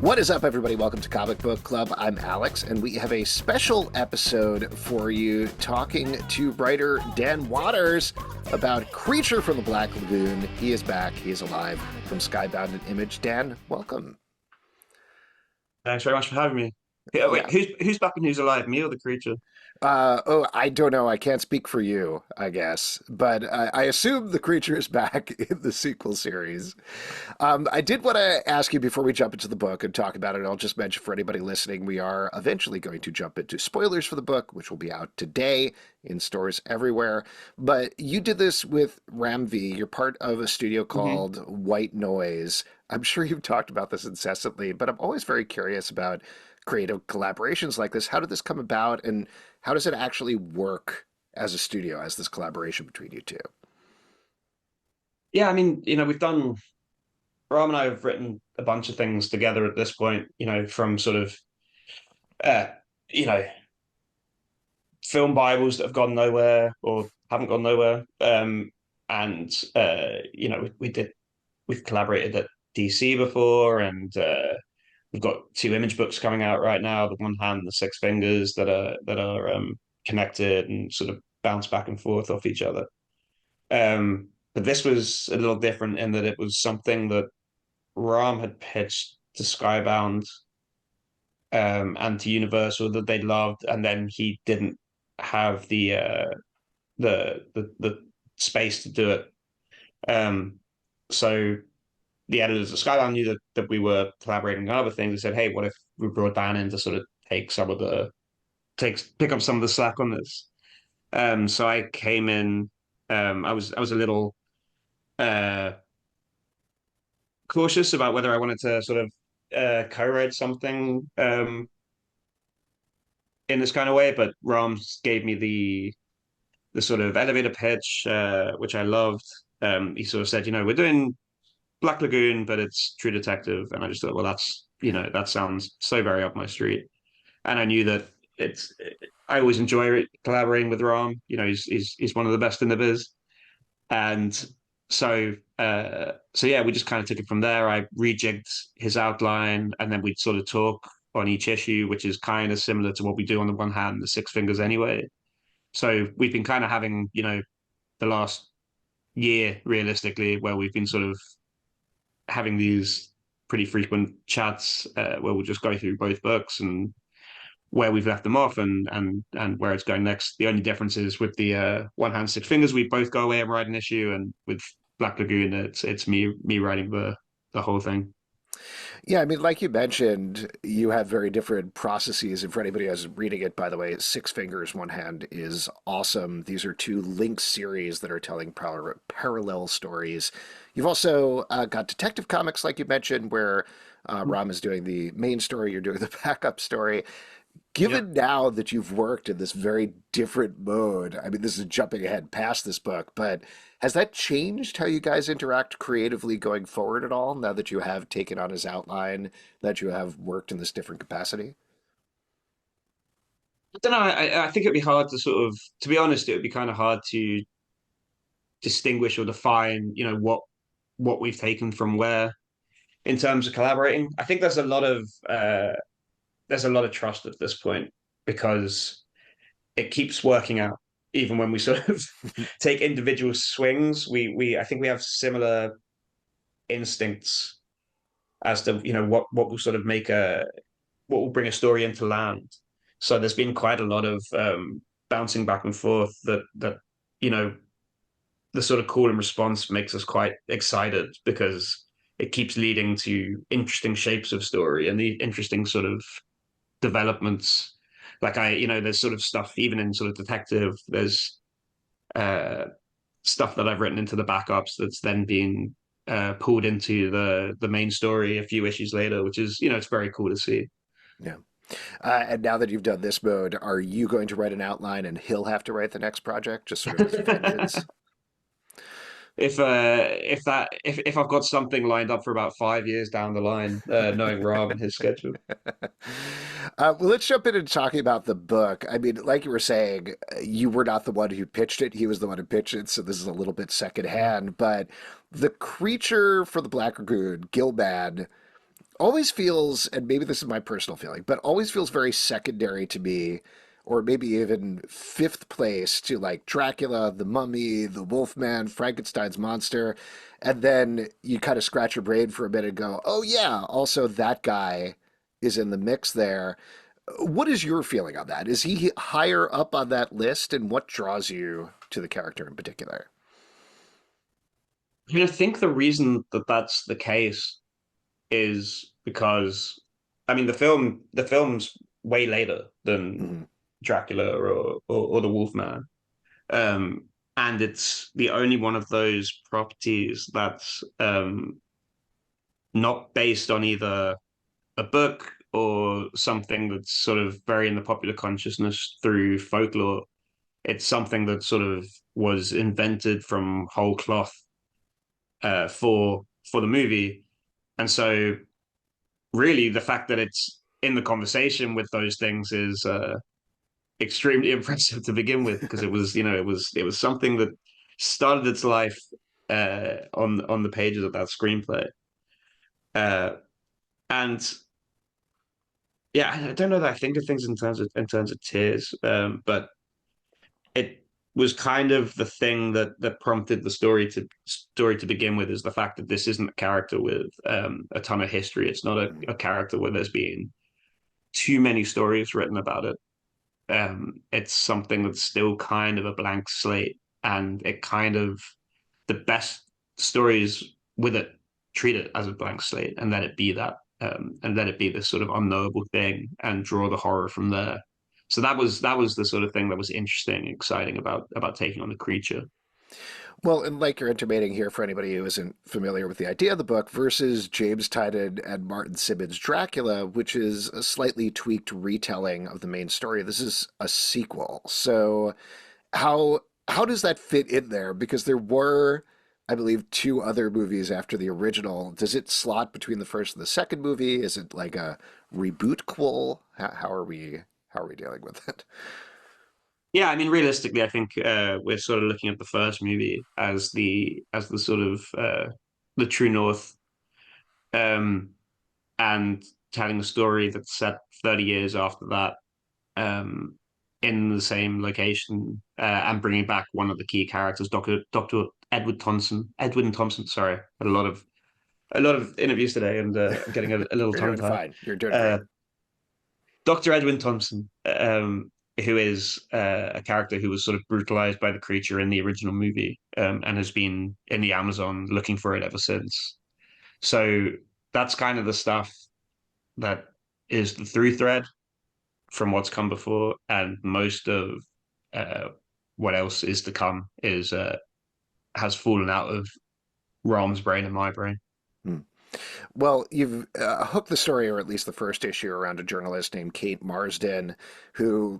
What is up, everybody? Welcome to Comic Book Club. I'm Alex, and we have a special episode for you talking to writer Dan Watters about Creature from the Black Lagoon. He is back. He is alive from Skybound and Image. Dan, welcome. Thanks very much for having me. Yeah, Yeah. wait, who's back and who's alive? Me or the creature? I don't know. I can't speak for you, I guess. But I assume the creature is back in the sequel series. I did want to ask you before we jump into the book and talk about it. I'll just mention for anybody listening, we are eventually going to jump into spoilers for the book, which will be out today in stores everywhere. But you did this with Ramv. You're part of a studio hmm called White Noise. I'm sure you've talked about this incessantly, but I'm always very curious about creative collaborations like this. How did this come about, and how does it actually work as a studio, as this collaboration between you two? Yeah, I mean, we've done. Ram and I have written a bunch of things together at this point. From sort of, uh, you know, film Bibles that have gone nowhere or haven't gone nowhere. And we've collaborated at DC before, and we've got two image books coming out right now. The One Hand, and the Six Fingers that are connected and sort of bounce back and forth off each other. But this was a little different in that it was something that Ram had pitched to Skybound and to Universal that they loved, and then he didn't have the space to do it. Um, so the editors of Skybound knew that we were collaborating on other things. They said, "Hey, what if we brought Dan in to sort of pick up some of the slack on this?" So I came in. I was a little uh, cautious about whether I wanted to sort of co-write something in this kind of way, but Rams gave me the sort of elevator pitch, which I loved. He sort of said, we're doing Black Lagoon, but it's True Detective, and I just thought, well, that sounds so very up my street, and I knew that it's. I always enjoy collaborating with Ram. He's one of the best in the biz. And so yeah, we just kind of took it from there. I rejigged his outline, and then we'd sort of talk on each issue, which is kind of similar to what we do on the One Hand, the Six Fingers anyway. So we've been kind of having, the last year realistically, where we've been sort of having these pretty frequent chats where we'll just go through both books and where we've left them off and where it's going next. The only difference is with the One Hand Six Fingers, we both go away and write an issue, and with Black Lagoon, it's me writing the whole thing. Yeah, I mean, like you mentioned, you have very different processes. And for anybody who's reading it, by the way, Six Fingers, One Hand is awesome. These are two linked series that are telling parallel stories. You've also got Detective Comics, like you mentioned, where Ram is doing the main story, you're doing the backup story. Yeah. Given now that you've worked in this very different mode, I mean, this is jumping ahead past this book, but has that changed how you guys interact creatively going forward at all now that you have taken on his outline, that you have worked in this different capacity? I don't know. I think it'd be hard to sort of, to be honest, it would be kind of hard to distinguish or define, what we've taken from where in terms of collaborating. I think there's a lot of trust at this point because it keeps working out. Even when we sort of take individual swings, we I think we have similar instincts as to what will sort of what will bring a story into land. So there's been quite a lot of bouncing back and forth that you know the sort of call and response makes us quite excited because it keeps leading to interesting shapes of story and the interesting sort of developments. Like there's sort of stuff even in sort of detective. There's uh, stuff that I've written into the backups that's then being pulled into the main story a few issues later, which is it's very cool to see. Yeah. And now that you've done this mode, are you going to write an outline and he'll have to write the next project, just sort of as vengeance? If I've got something lined up for about 5 years down the line, knowing Rob and his schedule. Well, let's jump in and talking about the book. I mean, like you were saying, you were not the one who pitched it. He was the one who pitched it, so this is a little bit secondhand. But the creature for the Black Lagoon, Gill-Man, always feels, and maybe this is my personal feeling, but always feels very secondary to me, or maybe even fifth place to like Dracula, the Mummy, the Wolfman, Frankenstein's monster. And then you kind of scratch your brain for a minute and go, oh, yeah, also that guy is in the mix there. What is your feeling on that? Is he higher up on that list, and what draws you to the character in particular? I mean, I think the reason that that's the case is because, I mean, the film's way later than Mm-hmm. Dracula or the Wolfman, um, and it's the only one of those properties that's not based on either a book or something that's sort of very in the popular consciousness through folklore. It's something that sort of was invented from whole cloth for the movie, and so really the fact that it's in the conversation with those things is extremely impressive to begin with, because it was, it was something that started its life on the pages of that screenplay, uh, and yeah, I don't know that I think of things in terms of tears, but it was kind of the thing that prompted the story to begin with, is the fact that this isn't a character with a ton of history. It's not a character where there's been too many stories written about it. It's something that's still kind of a blank slate, and it kind of, the best stories with it treat it as a blank slate and let it be that, and let it be this sort of unknowable thing and draw the horror from there. So that was the sort of thing that was interesting and exciting about taking on the creature. Well, and like you're intimating here, for anybody who isn't familiar with the idea of the book, versus James Tynion and Martin Simmons' Dracula, which is a slightly tweaked retelling of the main story. This is a sequel. So how does that fit in there? Because there were, I believe, two other movies after the original. Does it slot between the first and the second movie? Is it like a reboot quel? How are we dealing with it? Yeah, I mean, realistically, I think we're sort of looking at the first movie as the sort of the true north, um, and telling a story that's set 30 years after that, um, in the same location, and bringing back one of the key characters, Doctor Edwin Thompson. Sorry, had a lot of interviews today, and I'm getting a little You're tongue doing tied. fine. You're doing great. Uh, Dr. Edwin Thompson, who is a character who was sort of brutalized by the creature in the original movie, and has been in the Amazon looking for it ever since. So that's kind of the stuff that is the through thread from what's come before, and most of uh, what else is to come is has fallen out of Rom's brain and my brain. Hmm. Well, you've hooked the story, or at least the first issue, around a journalist named Kate Marsden, who,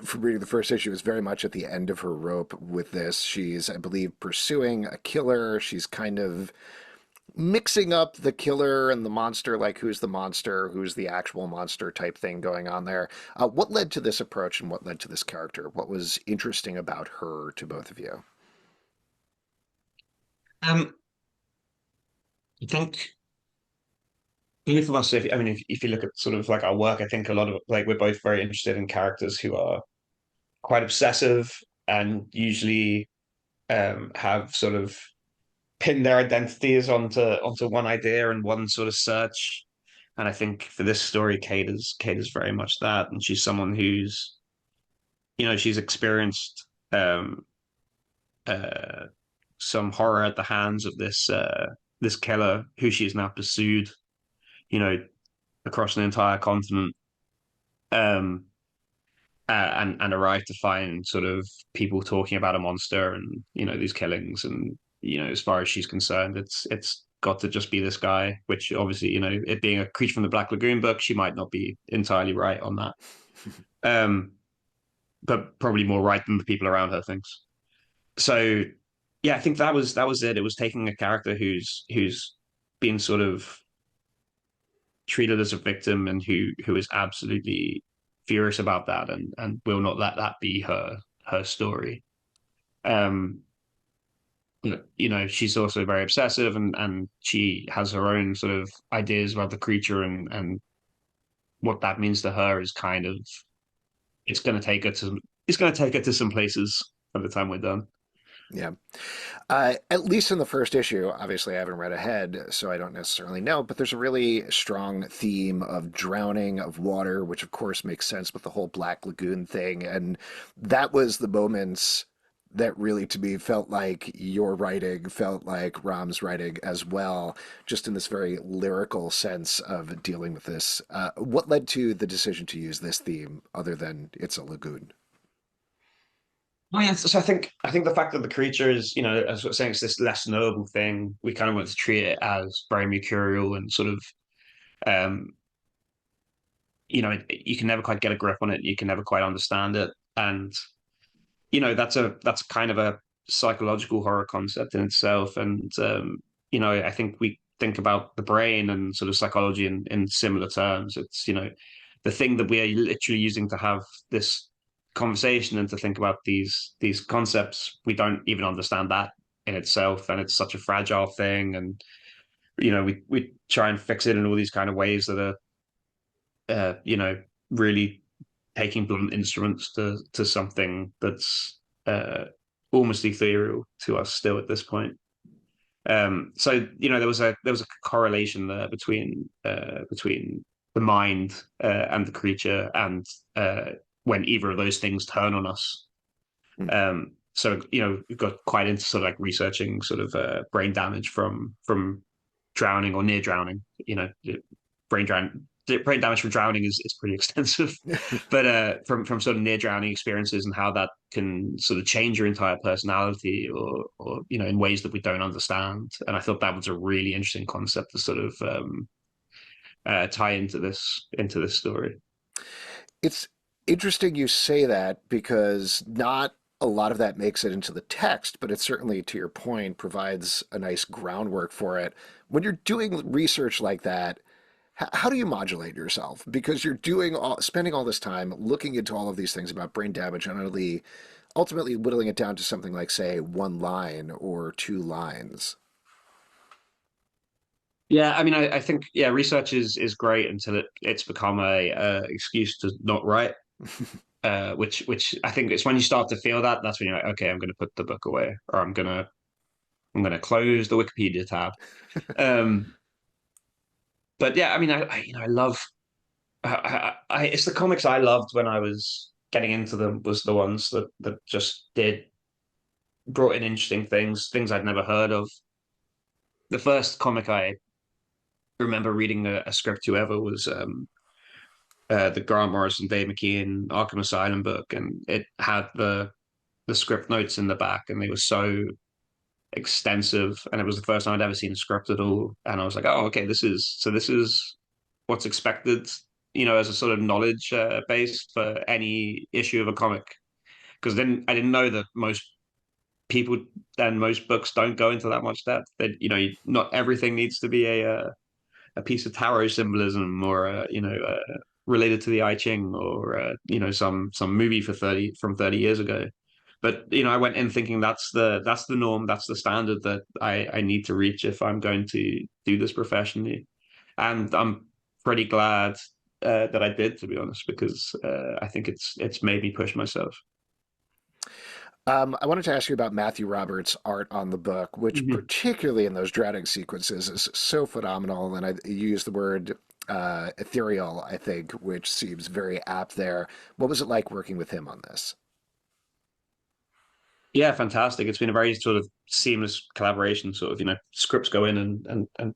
from reading the first issue, is very much at the end of her rope with this. She's, I believe, pursuing a killer. She's kind of mixing up the killer and the monster, like who's the monster, who's the actual monster type thing going on there. What led to this approach, and what led to this character? What was interesting about her to both of you? Um, I think even for myself, I mean, if you look at sort of like our work, I think a lot of like we're both very interested in characters who are quite obsessive and usually have sort of pinned their identities onto one idea and one sort of search. And I think for this story, Kate is very much that, and she's someone who's, she's experienced uh, some horror at the hands of this killer who she's now pursued, you know, across an entire continent, um, and arrived to find sort of people talking about a monster and these killings, and as far as she's concerned, it's got to just be this guy. Which obviously, it being a creature from the Black Lagoon book, she might not be entirely right on that, um, but probably more right than the people around her thinks. So yeah, I think that was it. It was taking a character who's been sort of treated as a victim, and who is absolutely furious about that, and will not let that be her story. Um, she's also very obsessive, and she has her own sort of ideas about the creature, and what that means to her is kind of it's going to take her to it's going to take her to some places by the time we're done. Yeah. At least in the first issue, obviously I haven't read ahead, so I don't necessarily know, but there's a really strong theme of drowning, of water, which of course makes sense with the whole Black Lagoon thing. And that was the moments that really to me felt like your writing, felt like Ram's writing as well, just in this very lyrical sense of dealing with this. What led to the decision to use this theme other than it's a lagoon? Oh yeah, so I think the fact that the creature is, as I was saying, it's this less noble thing. We kind of want to treat it as very mercurial and sort of, um, you can never quite get a grip on it. You can never quite understand it, and that's kind of a psychological horror concept in itself. And I think we think about the brain and sort of psychology in similar terms. It's the thing that we are literally using to have this conversation and to think about these concepts. We don't even understand that in itself, and it's such a fragile thing. And we try and fix it in all these kind of ways that are really taking blunt instruments to something that's uh, almost ethereal to us still at this point. So there was a correlation there between the mind and the creature, and when either of those things turn on us. So we've got quite into sort of like researching sort of brain damage from drowning or near drowning. Brain drown brain damage from drowning is pretty extensive, but from sort of near drowning experiences and how that can sort of change your entire personality, or in ways that we don't understand. And I thought that was a really interesting concept to sort of tie into this story. It's interesting you say that because not a lot of that makes it into the text, but it certainly, to your point, provides a nice groundwork for it. When you're doing research like that, how do you modulate yourself? Because you're spending all this time looking into all of these things about brain damage and ultimately whittling it down to something like, say, one line or two lines. Yeah, I mean, I think research is great until it's become a excuse to not write. Which I think it's when you start to feel that's when you're like, okay, I'm going to put the book away, or I'm gonna close the Wikipedia tab. Um, but yeah, I mean, I love it's the comics I loved when I was getting into them was the ones that just brought in interesting things I'd never heard of. The first comic I remember reading a script to ever was the Grant Morrison, Dave McKean Arkham Asylum book, and it had the script notes in the back, and they were so extensive, and it was the first time I'd ever seen a script at all. And I was like, oh, okay, this is what's expected, as a sort of knowledge base for any issue of a comic. Because then I didn't know that most people and most books don't go into that much depth. That not everything needs to be a piece of tarot symbolism, or related to the I Ching, or some movie from 30 years ago. But I went in thinking that's the norm, that's the standard that I need to reach if I'm going to do this professionally. And I'm pretty glad that I did, to be honest, because I think it's made me push myself. I wanted to ask you about Matthew Roberts' art on the book, which, Mhm. particularly in those drowning sequences, is so phenomenal. And I use the word ethereal, I think, which seems very apt there. What was it like working with him on this? Yeah, fantastic. It's been a very sort of seamless collaboration. Sort of, scripts go in and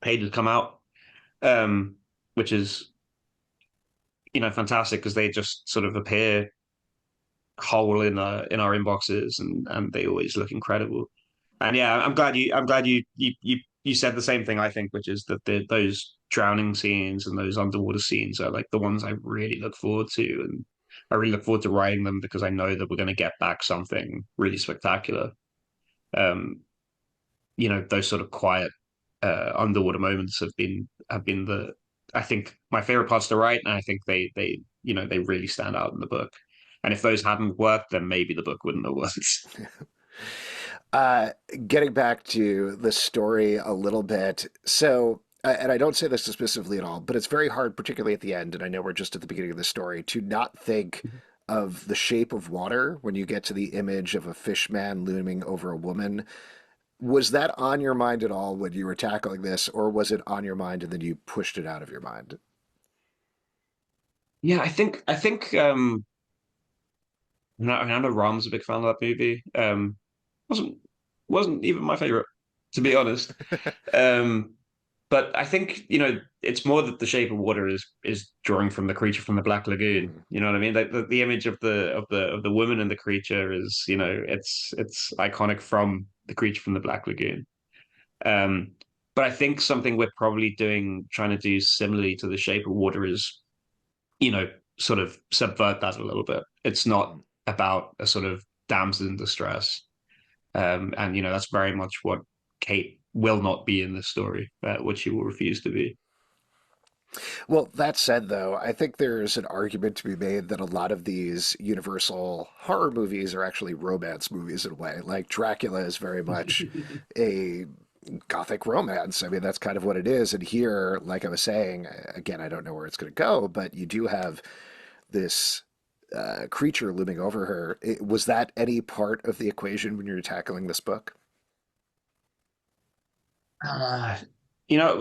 pages come out, um, which is fantastic because they just sort of appear whole in our inboxes, and they always look incredible. And yeah, I'm glad you said the same thing, I think, which is that those drowning scenes and those underwater scenes are like the ones I really look forward to, and I really look forward to writing them because I know that we're going to get back something really spectacular. Um, those sort of quiet underwater moments have been the I think my favorite parts to write, and I think they really stand out in the book. And if those hadn't worked, then maybe the book wouldn't have worked. Uh, Getting back to the story a little bit. So, and I don't say this dismissively at all, but it's very hard, particularly at the end, and I know we're just at the beginning of the story, to not think of the shape of water when you get to the image of a fish man looming over a woman. Was that on your mind at all when you were tackling this, or was it on your mind and then you pushed it out of your mind? Yeah, I think I know Ram's a big fan of that movie. Wasn't wasn't even my favorite, to be honest. Um, but I think, it's more that the shape of water is drawing from the creature from the Black Lagoon. Mm, You know what I mean? Like the image of the woman and the creature is, it's iconic from the creature from the Black Lagoon. Um, but I think something we're probably trying to do similarly to the shape of water is, you know, sort of subvert that a little bit. It's not mm. about a sort of damsel in distress. And that's very much what Kate will not be in this story, what she will refuse to be. Well, that said, though, I think there's an argument to be made that a lot of these Universal horror movies are actually romance movies in a way. Like Dracula is very much a gothic romance. I mean, that's kind of what it is. And here, like I was saying, again, I don't know where it's going to go, but you do have this creature looming over her. Was that any part of the equation when you were tackling this book? Uh,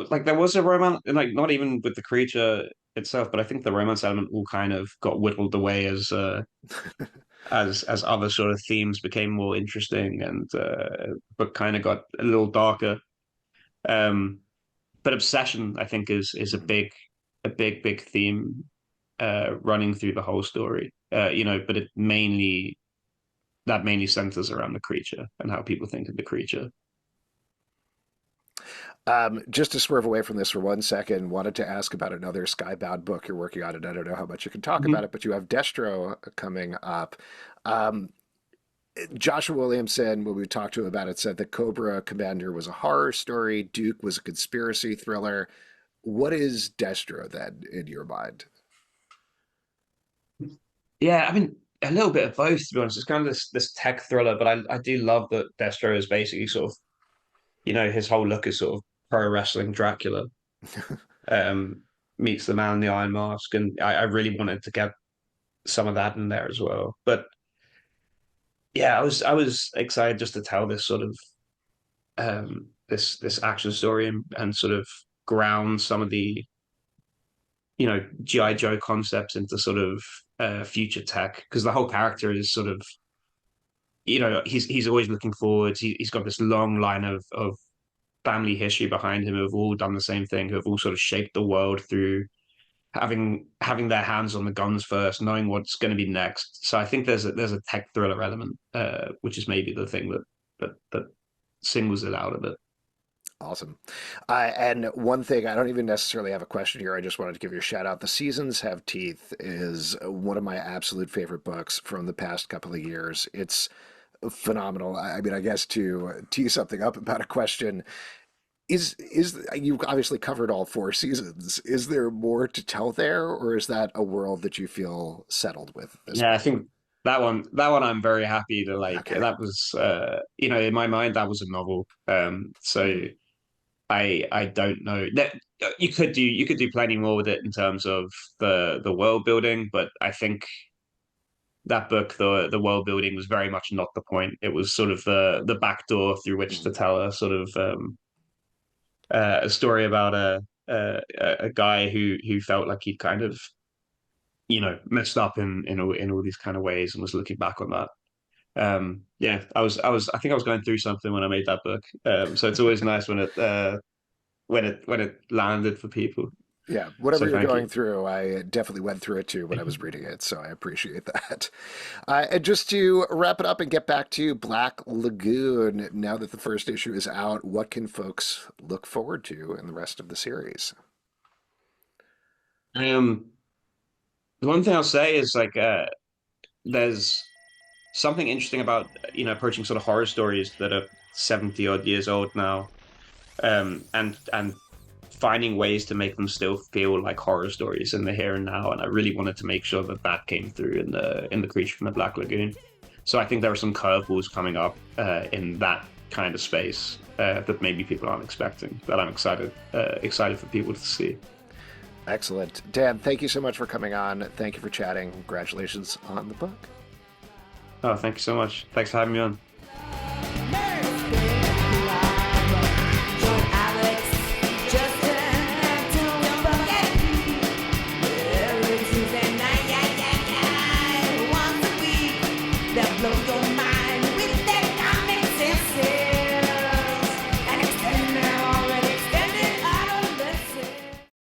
like there was a romance, and like not even with the creature itself, but I think the romance element all kind of got whittled away as other sort of themes became more interesting and but kind of got a little darker. Um, but obsession, I think, is Mhm. a big theme running through the whole story. But that mainly centers around the creature and how people think of the creature. Just to swerve away from this for one second, wanted to ask about another Skybound book you're working on, and I don't know how much you can talk about Mhm. it, but you have Destro coming up. Um, Joshua Williamson, when we talked to him about it, said that Cobra Commander was a horror story, Duke was a conspiracy thriller. What is Destro then in your mind? Yeah, I mean, a little bit of both, to be honest. It's kind of this tech thriller, but I do love that Destro is basically sort of, his whole look is sort of pro wrestling Dracula. Um, Meets the man in the Iron Mask, and I really wanted to get some of that in there as well. But yeah, I was excited just to tell this sort of this action story and sort of ground some of the GI Joe concepts into sort of future tech because the whole character is sort of he's always looking forward. He's got this long line of family history behind him who have all done the same thing, who have all sort of shaped the world through having their hands on the guns first, knowing what's going to be next. So I think there's a tech thriller element, which is maybe the thing that singles it out a bit. Awesome. And one thing, I don't even necessarily have a question here. I just wanted to give you a shout out. The Seasons Have Teeth is one of my absolute favorite books from the past couple of years. It's phenomenal. I mean, I guess to tee something up about a question, is you've obviously covered all four seasons. Is there more to tell there, or is that a world that you feel settled with at this Yeah, I point? think that one I'm very happy to like. Okay. That was in my mind that was a novel. So Mm, I don't know that you could do plenty more with it in terms of the world building, but I think that book, the world building was very much not the point. It was sort of the back door through which to mm. tell a sort of a story about a guy who felt like he'd kind of messed up in all these kind of ways and was looking back on that. Yeah, I think I was going through something when I made that book. So it's always nice when it landed for people. Yeah, whatever So you're thank going you. through, I definitely went through it too when I was reading it, so I appreciate that. And just to wrap it up and get back to Black Lagoon, now that the first issue is out, what can folks look forward to in the rest of the series? Um, the one thing I'll say is like there's something interesting about approaching sort of horror stories that are 70 odd years old now, and finding ways to make them still feel like horror stories in the here and now. And I really wanted to make sure that that came through in the creature from the Black Lagoon. So I think there are some curveballs coming up in that kind of space that maybe people aren't expecting, that I'm excited for people to see. Excellent. Dan, thank you so much for coming on. Thank you for chatting. Congratulations on the book. Oh, thank you so much. Thanks for having me on. Blow your